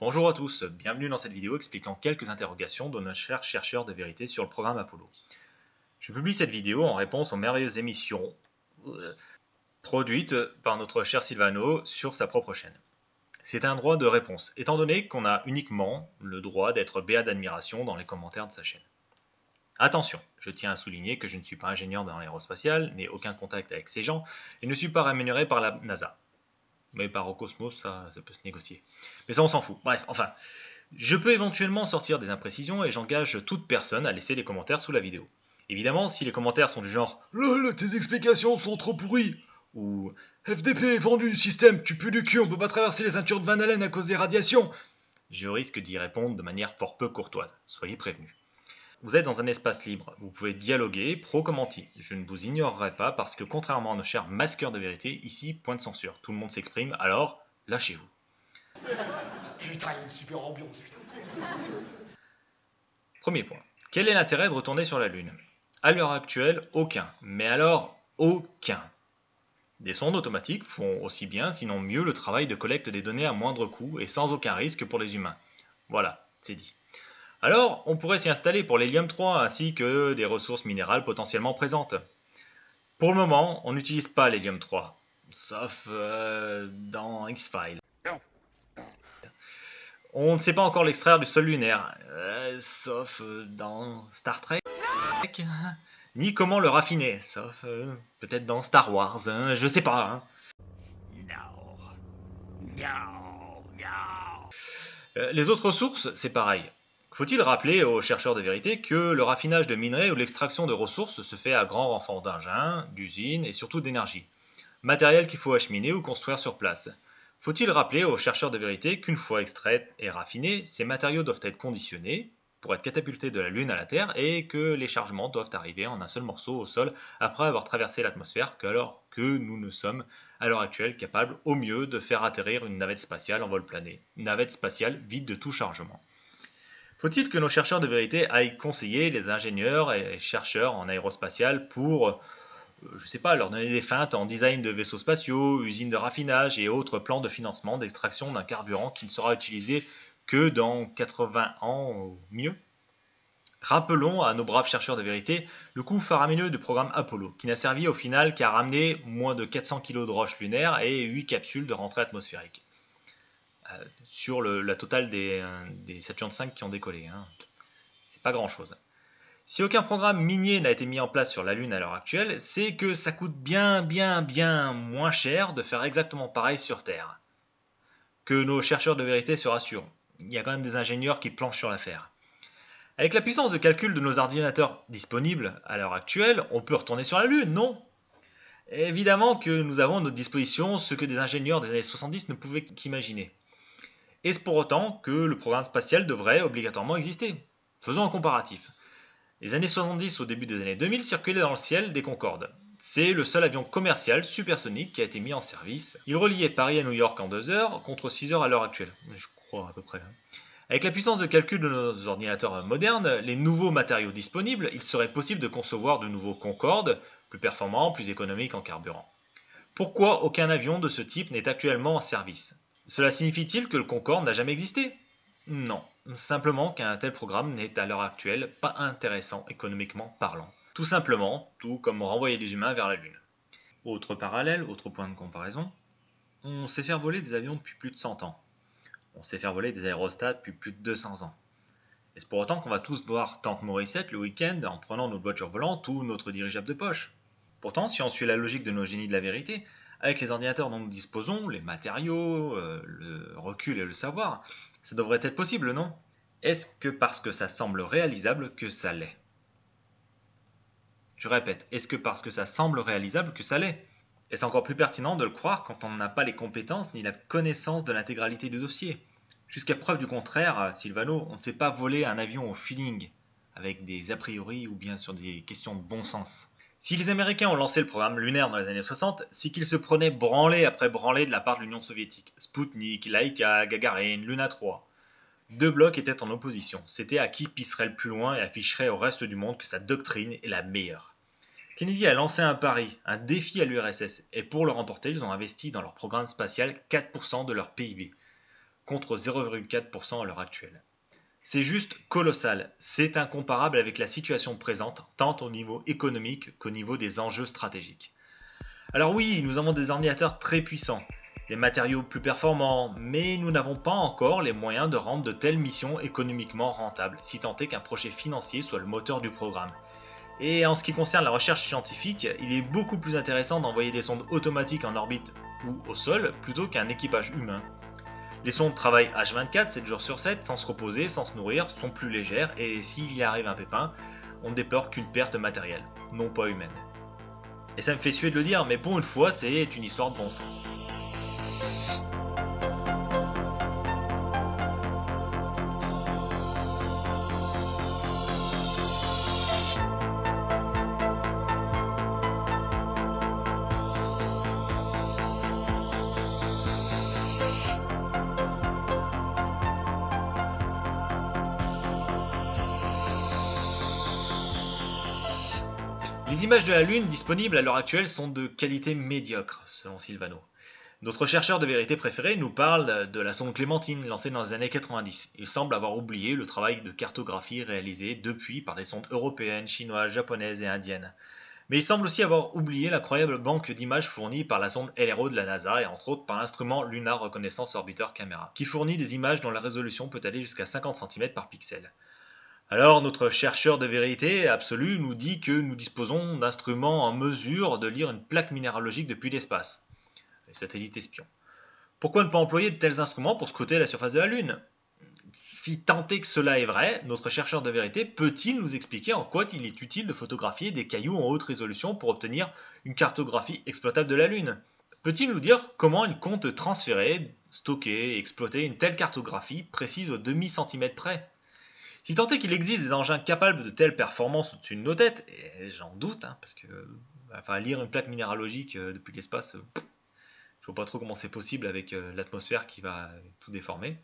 Bonjour à tous, bienvenue dans cette vidéo expliquant quelques interrogations de nos chers chercheurs de vérité sur le programme Apollo. Je publie cette vidéo en réponse aux merveilleuses émissions produites par notre cher Silvano sur sa propre chaîne. C'est un droit de réponse, étant donné qu'on a uniquement le droit d'être béat d'admiration dans les commentaires de sa chaîne. Attention, je tiens à souligner que je ne suis pas ingénieur dans l'aérospatiale, n'ai aucun contact avec ces gens et ne suis pas rémunéré par la NASA. Mais par Rocosmos, ça peut se négocier. Mais ça, on s'en fout. Bref, enfin, je peux éventuellement sortir des imprécisions et j'engage toute personne à laisser des commentaires sous la vidéo. Évidemment, si les commentaires sont du genre « LOL, tes explications sont trop pourries » ou « FDP, vendu du système, tu pues du cul, on peut pas traverser les ceintures de Van Allen à cause des radiations », je risque d'y répondre de manière fort peu courtoise. Soyez prévenus. Vous êtes dans un espace libre, vous pouvez dialoguer, pro-commenter. Je ne vous ignorerai pas parce que contrairement à nos chers masqueurs de vérité, ici, point de censure. Tout le monde s'exprime, alors lâchez-vous. Putain, il y a une super ambiance, putain. Premier point. Quel est l'intérêt de retourner sur la Lune? À l'heure actuelle, aucun. Mais alors, aucun. Des sondes automatiques font aussi bien, sinon mieux, le travail de collecte des données à moindre coût et sans aucun risque pour les humains. Voilà, c'est dit. Alors, on pourrait s'y installer pour l'hélium 3 ainsi que des ressources minérales potentiellement présentes. Pour le moment, on n'utilise pas l'hélium 3, sauf dans X-Files. On ne sait pas encore l'extraire du sol lunaire, sauf dans Star Trek, ni comment le raffiner, sauf peut-être dans Star Wars, je sais pas. Les autres sources, c'est pareil. Faut-il rappeler aux chercheurs de vérité que le raffinage de minerais ou l'extraction de ressources se fait à grand renfort d'engins, d'usines et surtout d'énergie. Matériel qu'il faut acheminer ou construire sur place. Faut-il rappeler aux chercheurs de vérité qu'une fois extraits et raffinés, ces matériaux doivent être conditionnés pour être catapultés de la Lune à la Terre et que les chargements doivent arriver en un seul morceau au sol après avoir traversé l'atmosphère, alors que nous ne sommes à l'heure actuelle capables au mieux de faire atterrir une navette spatiale en vol plané, une navette spatiale vide de tout chargement. Faut-il que nos chercheurs de vérité aillent conseiller les ingénieurs et chercheurs en aérospatial pour, je sais pas, leur donner des feintes en design de vaisseaux spatiaux, usines de raffinage et autres plans de financement d'extraction d'un carburant qui ne sera utilisé que dans 80 ans au mieux? Rappelons à nos braves chercheurs de vérité le coup faramineux du programme Apollo, qui n'a servi au final qu'à ramener moins de 400 kg de roches lunaires et 8 capsules de rentrée atmosphérique. Sur la totale des Saturn V qui ont décollé. C'est pas grand chose. Si aucun programme minier n'a été mis en place sur la Lune à l'heure actuelle, c'est que ça coûte bien moins cher de faire exactement pareil sur Terre. Que nos chercheurs de vérité se rassurent, il y a quand même des ingénieurs qui planchent sur l'affaire. Avec la puissance de calcul de nos ordinateurs disponibles à l'heure actuelle, on peut retourner sur la Lune, non? Évidemment que nous avons à notre disposition ce que des ingénieurs des années 70 ne pouvaient qu'imaginer. Est-ce pour autant que le programme spatial devrait obligatoirement exister? Faisons un comparatif. Les années 70 au début des années 2000 circulaient dans le ciel des Concorde. C'est le seul avion commercial supersonique qui a été mis en service. Il reliait Paris à New York en 2 heures contre 6 heures à l'heure actuelle. Je crois à peu près. Avec la puissance de calcul de nos ordinateurs modernes, les nouveaux matériaux disponibles, il serait possible de concevoir de nouveaux Concorde, plus performants, plus économiques en carburant. Pourquoi aucun avion de ce type n'est actuellement en service? Cela signifie-t-il que le Concorde n'a jamais existé? Non, simplement qu'un tel programme n'est à l'heure actuelle pas intéressant économiquement parlant. Tout simplement, tout comme renvoyer des humains vers la Lune. Autre parallèle, autre point de comparaison, on sait faire voler des avions depuis plus de 100 ans. On sait faire voler des aérostats depuis plus de 200 ans. Est-ce pour autant qu'on va tous voir Tank Morissette le week-end en prenant notre voiture volante ou notre dirigeable de poche? Pourtant, si on suit la logique de nos génies de la vérité, avec les ordinateurs dont nous disposons, les matériaux, le recul et le savoir, ça devrait être possible, non? Est-ce que parce que ça semble réalisable que ça l'est? Je répète, est-ce que parce que ça semble réalisable que ça l'est? Est-ce encore plus pertinent de le croire quand on n'a pas les compétences ni la connaissance de l'intégralité du dossier? Jusqu'à preuve du contraire, Silvano, on ne fait pas voler un avion au feeling, avec des a priori ou bien sur des questions de bon sens. Si les Américains ont lancé le programme lunaire dans les années 60, c'est qu'ils se prenaient branlée après branlée de la part de l'Union soviétique. Spoutnik, Laika, Gagarin, Luna 3. Deux blocs étaient en opposition. C'était à qui pisserait le plus loin et afficherait au reste du monde que sa doctrine est la meilleure. Kennedy a lancé un pari, un défi à l'URSS, et pour le remporter, ils ont investi dans leur programme spatial 4% de leur PIB. contre 0,4% à l'heure actuelle. C'est juste colossal, c'est incomparable avec la situation présente, tant au niveau économique qu'au niveau des enjeux stratégiques. Alors oui, nous avons des ordinateurs très puissants, des matériaux plus performants, mais nous n'avons pas encore les moyens de rendre de telles missions économiquement rentables, si tant est qu'un projet financier soit le moteur du programme. Et en ce qui concerne la recherche scientifique, il est beaucoup plus intéressant d'envoyer des sondes automatiques en orbite ou au sol plutôt qu'un équipage humain. Les sondes travaillent H24, 7 jours sur 7, sans se reposer, sans se nourrir, sont plus légères et s'il y arrive un pépin, on ne déplore qu'une perte matérielle, non pas humaine. Et ça me fait suer de le dire, mais pour une fois, c'est une histoire de bon sens. Les images de la Lune disponibles à l'heure actuelle sont de qualité médiocre, selon Silvano. Notre chercheur de vérité préféré nous parle de la sonde Clémentine lancée dans les années 90. Il semble avoir oublié le travail de cartographie réalisé depuis par des sondes européennes, chinoises, japonaises et indiennes. Mais il semble aussi avoir oublié l'incroyable banque d'images fournie par la sonde LRO de la NASA et entre autres par l'instrument Lunar Reconnaissance Orbiter Camera, qui fournit des images dont la résolution peut aller jusqu'à 50 cm par pixel. Alors notre chercheur de vérité absolue nous dit que nous disposons d'instruments en mesure de lire une plaque minéralogique depuis l'espace. Les satellites espions. Pourquoi ne pas employer de tels instruments pour scruter la surface de la Lune? Si tant est que cela est vrai, notre chercheur de vérité peut-il nous expliquer en quoi il est utile de photographier des cailloux en haute résolution pour obtenir une cartographie exploitable de la Lune? Peut-il nous dire comment il compte transférer, stocker et exploiter une telle cartographie précise au demi-centimètre près? Si tant est qu'il existe des engins capables de telles performances au-dessus de nos têtes, et j'en doute, parce que lire une plaque minéralogique depuis l'espace, je vois pas trop comment c'est possible avec l'atmosphère qui va tout déformer.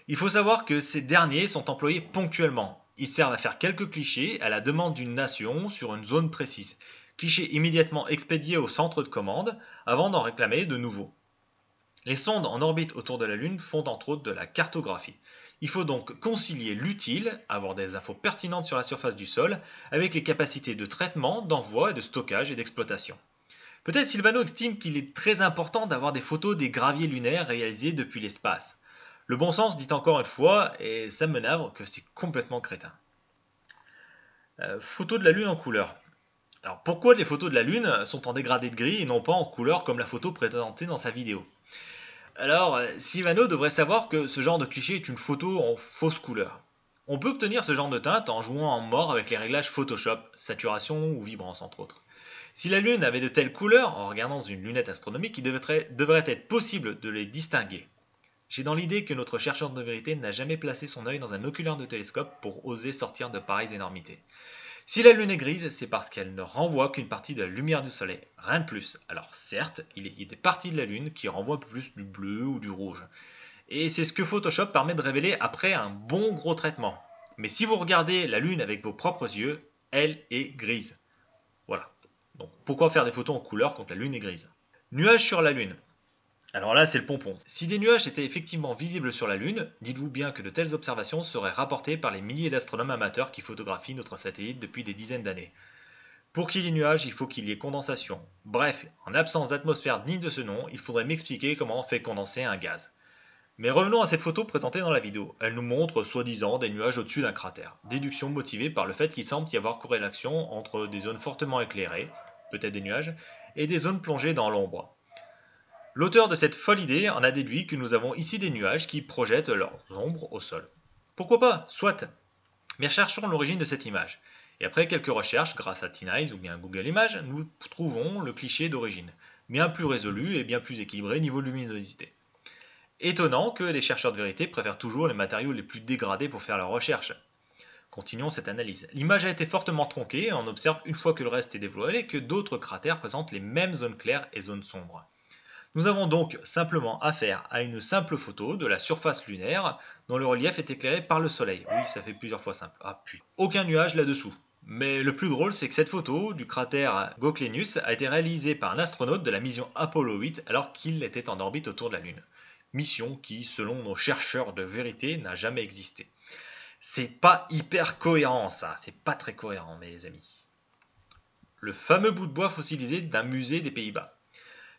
Il faut savoir que ces derniers sont employés ponctuellement. Ils servent à faire quelques clichés à la demande d'une nation sur une zone précise. Clichés immédiatement expédiés au centre de commande avant d'en réclamer de nouveaux. Les sondes en orbite autour de la Lune font entre autres de la cartographie. Il faut donc concilier l'utile, avoir des infos pertinentes sur la surface du sol, avec les capacités de traitement, d'envoi, de stockage et d'exploitation. Peut-être Silvano estime qu'il est très important d'avoir des photos des graviers lunaires réalisés depuis l'espace. Le bon sens dit encore une fois, et ça me navre, que c'est complètement crétin. Photos de la Lune en couleur. Alors pourquoi les photos de la Lune sont en dégradé de gris et non pas en couleur comme la photo présentée dans sa vidéo? Alors, Silvano devrait savoir que ce genre de cliché est une photo en fausse couleur. On peut obtenir ce genre de teinte en jouant en mort avec les réglages Photoshop, saturation ou vibrance entre autres. Si la Lune avait de telles couleurs, en regardant une lunette astronomique, il devrait être possible de les distinguer. J'ai dans l'idée que notre chercheur de vérité n'a jamais placé son œil dans un oculaire de télescope pour oser sortir de pareilles énormités. Si la Lune est grise, c'est parce qu'elle ne renvoie qu'une partie de la lumière du Soleil, rien de plus. Alors certes, il y a des parties de la Lune qui renvoient un peu plus du bleu ou du rouge. Et c'est ce que Photoshop permet de révéler après un bon gros traitement. Mais si vous regardez la Lune avec vos propres yeux, elle est grise. Voilà. Donc pourquoi faire des photos en couleur quand la Lune est grise? Nuages sur la Lune. Alors là, c'est le pompon. Si des nuages étaient effectivement visibles sur la Lune, dites-vous bien que de telles observations seraient rapportées par les milliers d'astronomes amateurs qui photographient notre satellite depuis des dizaines d'années. Pour qu'il y ait nuages, il faut qu'il y ait condensation. Bref, en absence d'atmosphère digne de ce nom, il faudrait m'expliquer comment on fait condenser un gaz. Mais revenons à cette photo présentée dans la vidéo. Elle nous montre soi-disant des nuages au-dessus d'un cratère. Déduction motivée par le fait qu'il semble y avoir corrélation entre des zones fortement éclairées, peut-être des nuages, et des zones plongées dans l'ombre. L'auteur de cette folle idée en a déduit que nous avons ici des nuages qui projettent leurs ombres au sol. Pourquoi pas? Soit. Mais cherchons l'origine de cette image. Et après quelques recherches, grâce à TinEyes ou bien Google Images, nous trouvons le cliché d'origine, bien plus résolu et bien plus équilibré niveau luminosité. Étonnant que les chercheurs de vérité préfèrent toujours les matériaux les plus dégradés pour faire leurs recherches. Continuons cette analyse. L'image a été fortement tronquée et on observe une fois que le reste est dévoilé que d'autres cratères présentent les mêmes zones claires et zones sombres. Nous avons donc simplement affaire à une simple photo de la surface lunaire dont le relief est éclairé par le soleil. Oui, ça fait plusieurs fois simple. Ah puis, aucun nuage là-dessous. Mais le plus drôle, c'est que cette photo du cratère Goclenius a été réalisée par un astronaute de la mission Apollo 8 alors qu'il était en orbite autour de la Lune. mission qui, selon nos chercheurs de vérité, n'a jamais existé. C'est pas hyper cohérent ça, c'est pas très cohérent mes amis. Le fameux bout de bois fossilisé d'un musée des Pays-Bas.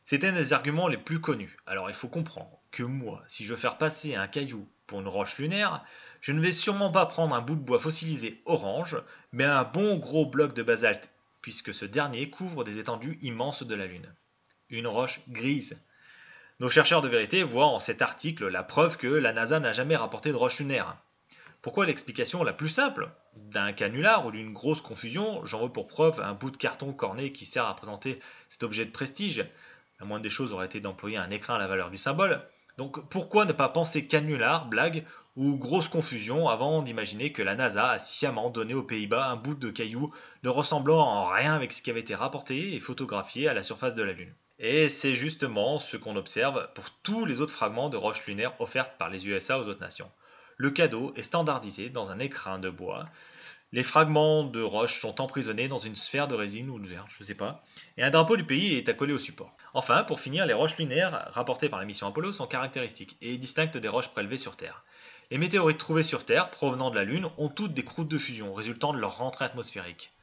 C'est un des arguments les plus connus. Alors il faut comprendre que moi, si je veux faire passer un caillou pour une roche lunaire, je ne vais sûrement pas prendre un bout de bois fossilisé orange, mais un bon gros bloc de basalte, puisque ce dernier couvre des étendues immenses de la Lune. Une roche grise. Nos chercheurs de vérité voient en cet article la preuve que la NASA n'a jamais rapporté de roche lunaire. Pourquoi l'explication la plus simple d'un canular ou d'une grosse confusion, j'en veux pour preuve un bout de carton corné qui sert à présenter cet objet de prestige. La moindre des choses aurait été d'employer un écrin à la valeur du symbole. Donc pourquoi ne pas penser canular, blague ou grosse confusion avant d'imaginer que la NASA a sciemment donné aux Pays-Bas un bout de caillou ne ressemblant en rien avec ce qui avait été rapporté et photographié à la surface de la Lune. Et c'est justement ce qu'on observe pour tous les autres fragments de roches lunaires offertes par les USA aux autres nations. Le cadeau est standardisé dans un écrin de bois. Les fragments de roche sont emprisonnés dans une sphère de résine ou de verre, je ne sais pas, et un drapeau du pays est accolé au support. Enfin, pour finir, les roches lunaires rapportées par la mission Apollo sont caractéristiques et distinctes des roches prélevées sur Terre. Les météorites trouvées sur Terre, provenant de la Lune, ont toutes des croûtes de fusion résultant de leur rentrée atmosphérique.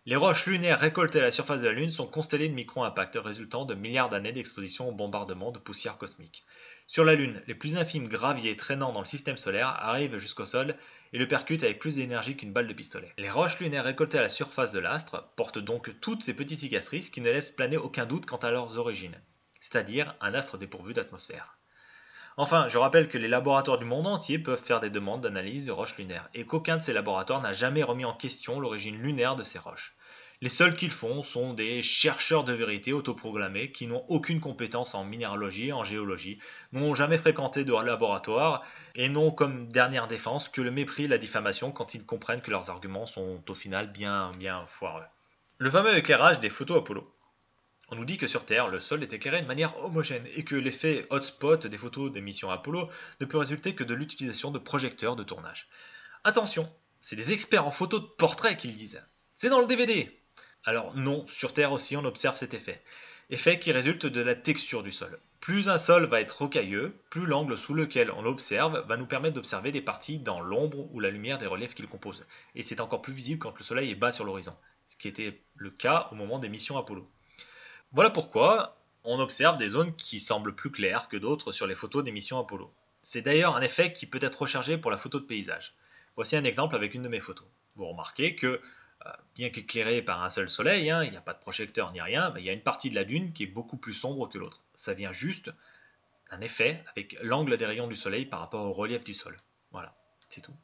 Les roches lunaires récoltées à la surface de la Lune sont constellées de micro-impacts résultant de milliards d'années d'exposition au bombardement de poussière cosmique. Sur la Lune, les plus infimes graviers traînant dans le système solaire arrivent jusqu'au sol et le percutent avec plus d'énergie qu'une balle de pistolet. Les roches lunaires récoltées à la surface de l'astre portent donc toutes ces petites cicatrices qui ne laissent planer aucun doute quant à leurs origines, c'est-à-dire un astre dépourvu d'atmosphère. Enfin, je rappelle que les laboratoires du monde entier peuvent faire des demandes d'analyse de roches lunaires et qu'aucun de ces laboratoires n'a jamais remis en question l'origine lunaire de ces roches. Les seuls qu'ils font sont des chercheurs de vérité autoprogrammés qui n'ont aucune compétence en minéralogie, en géologie, n'ont jamais fréquenté de laboratoire et n'ont comme dernière défense que le mépris et la diffamation quand ils comprennent que leurs arguments sont au final bien foireux. Le fameux éclairage des photos Apollo. On nous dit que sur Terre, le sol est éclairé de manière homogène et que l'effet hotspot des photos des missions Apollo ne peut résulter que de l'utilisation de projecteurs de tournage. Attention, c'est des experts en photos de portrait qui le disent. C'est dans le DVD. Alors non, sur Terre aussi on observe cet effet. Effet qui résulte de la texture du sol. Plus un sol va être rocailleux, plus l'angle sous lequel on l'observe va nous permettre d'observer des parties dans l'ombre ou la lumière des reliefs qui le composent. Et c'est encore plus visible quand le soleil est bas sur l'horizon, ce qui était le cas au moment des missions Apollo. Voilà pourquoi on observe des zones qui semblent plus claires que d'autres sur les photos des missions Apollo. C'est d'ailleurs un effet qui peut être recherché pour la photo de paysage. Voici un exemple avec une de mes photos. Vous remarquez que bien qu'éclairé par un seul soleil, il n'y a pas de projecteur ni rien, il y a une partie de la dune qui est beaucoup plus sombre que l'autre. Ça vient juste d'un effet avec l'angle des rayons du soleil par rapport au relief du sol. Voilà, c'est tout.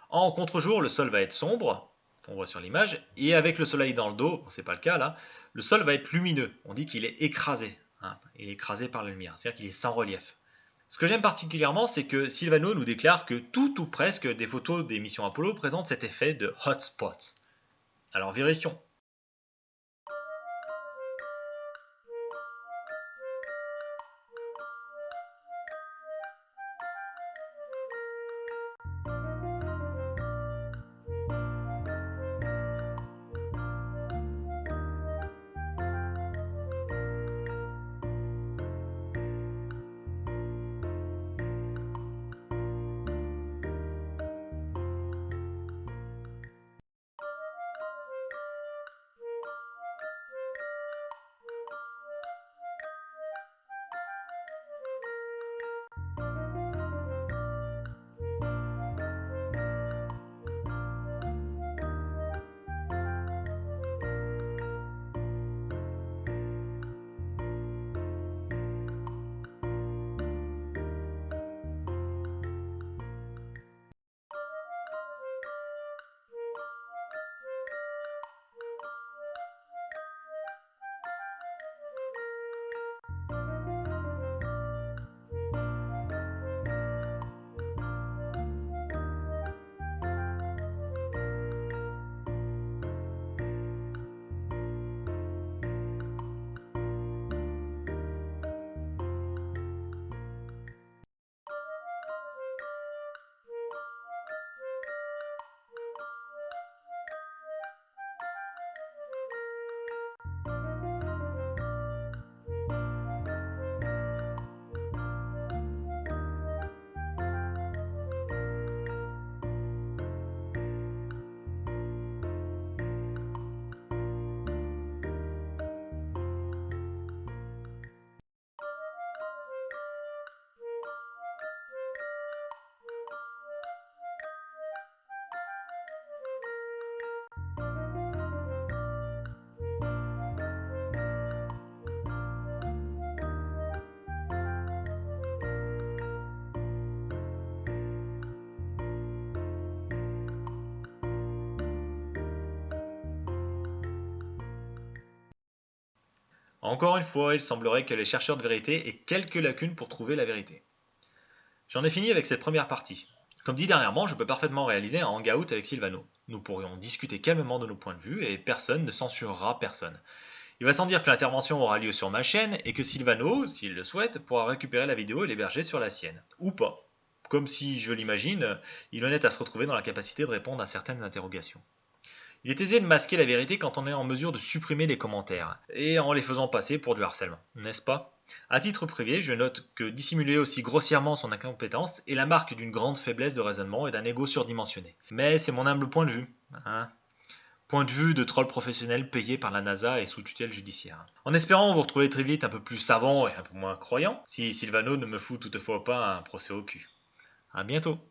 En contre-jour, le sol va être sombre, on voit sur l'image, et avec le soleil dans le dos, c'est pas le cas là, le sol va être lumineux. On dit qu'il est écrasé. Il est écrasé par la lumière, c'est-à-dire qu'il est sans relief. Ce que j'aime particulièrement, c'est que Silvano nous déclare que tout ou presque des photos des missions Apollo présentent cet effet de hotspot. Alors vérifions. Encore une fois, il semblerait que les chercheurs de vérité aient quelques lacunes pour trouver la vérité. J'en ai fini avec cette première partie. Comme dit dernièrement, je peux parfaitement réaliser un hangout avec Sylvano. Nous pourrions discuter calmement de nos points de vue et personne ne censurera personne. Il va sans dire que l'intervention aura lieu sur ma chaîne et que Sylvano, s'il le souhaite, pourra récupérer la vidéo et l'héberger sur la sienne. Ou pas. Comme si, je l'imagine, il en est à se retrouver dans la capacité de répondre à certaines interrogations. Il est aisé de masquer la vérité quand on est en mesure de supprimer les commentaires, et en les faisant passer pour du harcèlement, n'est-ce pas? À titre privé, je note que dissimuler aussi grossièrement son incompétence est la marque d'une grande faiblesse de raisonnement et d'un ego surdimensionné. Mais c'est mon humble point de vue. Point de vue de troll professionnel payé par la NASA et sous tutelle judiciaire. En espérant vous retrouver très vite un peu plus savant et un peu moins croyant, si Sylvano ne me fout toutefois pas un procès au cul. À bientôt.